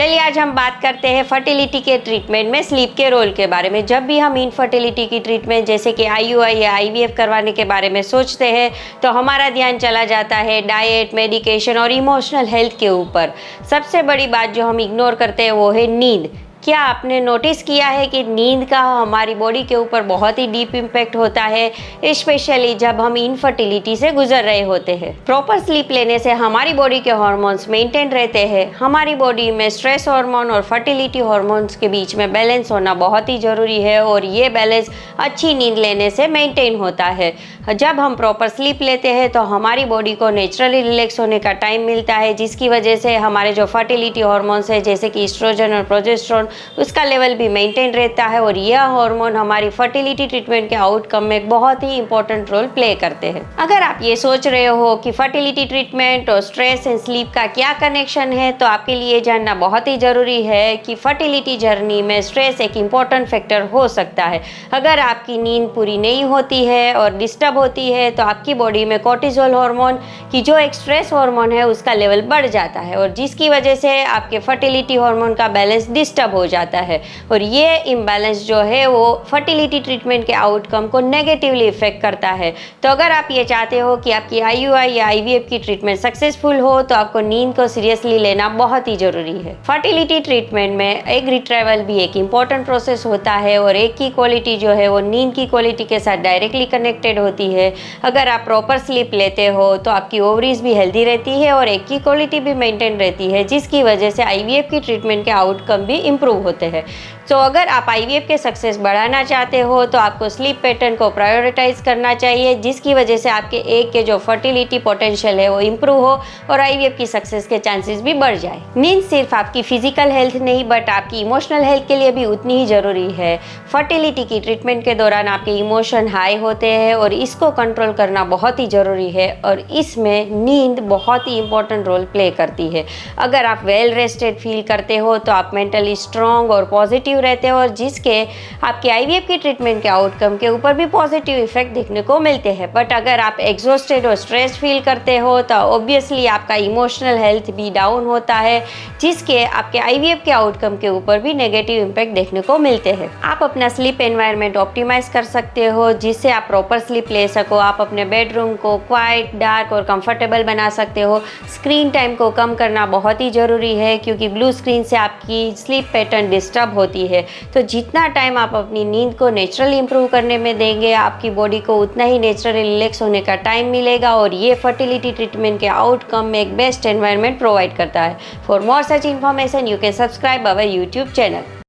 चलिए आज हम बात करते हैं फर्टिलिटी के ट्रीटमेंट में स्लीप के रोल के बारे में। जब भी हम इनफर्टिलिटी की ट्रीटमेंट जैसे कि आईयूआई या आईवीएफ करवाने के बारे में सोचते हैं तो हमारा ध्यान चला जाता है डाइट, मेडिकेशन और इमोशनल हेल्थ के ऊपर। सबसे बड़ी बात जो हम इग्नोर करते हैं वो है नींद। क्या आपने नोटिस किया है कि नींद का हमारी बॉडी के ऊपर बहुत ही डीप इम्पैक्ट होता है, स्पेशली जब हम इनफर्टिलिटी से गुजर रहे होते हैं। प्रॉपर स्लीप लेने से हमारी बॉडी के हार्मोन्स मेंटेन रहते हैं। हमारी बॉडी में स्ट्रेस हार्मोन और फर्टिलिटी हार्मोन्स के बीच में बैलेंस होना बहुत ही ज़रूरी है और ये बैलेंस अच्छी नींद लेने से मेंटेन होता है। जब हम प्रॉपर स्लीप लेते हैं तो हमारी बॉडी को नेचुरली रिलैक्स होने का टाइम मिलता है, जिसकी वजह से हमारे जो फर्टिलिटी हार्मोन्स है जैसे कि एस्ट्रोजन और प्रोजेस्टेरोन उसका लेवल भी मेंटेन रहता है और यह हार्मोन हमारी फर्टिलिटी ट्रीटमेंट के आउटकम में बहुत ही इंपॉर्टेंट रोल प्ले करते हैं। अगर आप ये सोच रहे हो कि फर्टिलिटी ट्रीटमेंट और स्ट्रेस एंड स्लीप का क्या कनेक्शन है तो आपके लिए जानना बहुत ही ज़रूरी है कि फर्टिलिटी जर्नी में स्ट्रेस एक इम्पॉर्टेंट फैक्टर हो सकता है। अगर आपकी नींद पूरी नहीं होती है और डिस्टर्ब होती है तो आपकी बॉडी में कोर्टिसोल हार्मोन की जो एक स्ट्रेस हार्मोन है उसका लेवल बढ़ जाता है और जिसकी वजह से आपके फर्टिलिटी हार्मोन का बैलेंस डिस्टर्ब हो जाता है और ये इम्बैलेंस जो है वो फर्टिलिटी ट्रीटमेंट के आउटकम को नेगेटिवली इफेक्ट करता है। तो अगर आप ये चाहते हो कि आपकी आईयूआई या आईवीएफ की ट्रीटमेंट सक्सेसफुल हो तो आपको नींद को सीरियसली लेना बहुत ही जरूरी है। फर्टिलिटी ट्रीटमेंट में एग रिट्राइवल भी एक इम्पॉर्टेंट प्रोसेस होता है और एग की क्वालिटी जो है वो नींद की क्वालिटी के साथ डायरेक्टली कनेक्टेड होती है। अगर आप प्रॉपर स्लीप लेते हो तो आपकी ओवरीज भी हेल्दी रहती है और एग की क्वालिटी भी मेंटेन रहती है, जिसकी वजह से आईवीएफ की ट्रीटमेंट के आउटकम भी इम्प्रूव होते हैं। तो अगर आप आईवीएफ के सक्सेस बढ़ाना चाहते हो तो आपको स्लीप पैटर्न को प्रायोरिटाइज करना चाहिए, जिसकी वजह से आपके एग के जो फर्टिलिटी पोटेंशियल है वो इम्प्रूव हो और आईवीएफ की सक्सेस के चांसेस भी बढ़ जाए। नींद सिर्फ आपकी फिजिकल हेल्थ नहीं बट आपकी इमोशनल हेल्थ के लिए भी उतनी ही ज़रूरी है। फर्टिलिटी की ट्रीटमेंट के दौरान आपके इमोशन हाई होते हैं और इसको कंट्रोल करना बहुत ही ज़रूरी है और इसमें नींद बहुत ही इंपॉर्टेंट रोल प्ले करती है। अगर आप वेल रेस्टेड फील करते हो तो आप मेंटली स्ट्रॉन्ग और पॉजिटिव रहते हो और जिसके आपके आईवीएफ की ट्रीटमेंट के आउटकम के ऊपर भी पॉजिटिव इफेक्ट देखने को मिलते हैं। बट अगर आप एग्जॉस्टेड और स्ट्रेस फील करते हो तो ऑब्वियसली आपका इमोशनल हेल्थ भी डाउन होता है, जिसके आपके आईवीएफ के आउटकम के ऊपर भी नेगेटिव इम्पैक्ट देखने को मिलते हैं। आप अपना स्लीप एनवायरनमेंट ऑप्टिमाइज कर सकते हो जिससे आप प्रॉपर स्लीप ले सको। आप अपने बेडरूम को क्वाइट, डार्क और कंफर्टेबल बना सकते हो। स्क्रीन टाइम को कम करना बहुत ही ज़रूरी है क्योंकि ब्लू स्क्रीन से आपकी स्लीप पैटर्न डिस्टर्ब होती है। तो जितना टाइम आप अपनी नींद को नेचुरली इंप्रूव करने में देंगे आपकी बॉडी को उतना ही नेचुरली रिलैक्स होने का टाइम मिलेगा और ये फर्टिलिटी ट्रीटमेंट के आउटकम में एक बेस्ट एनवायरनमेंट प्रोवाइड करता है। For more such information you can subscribe our YouTube channel.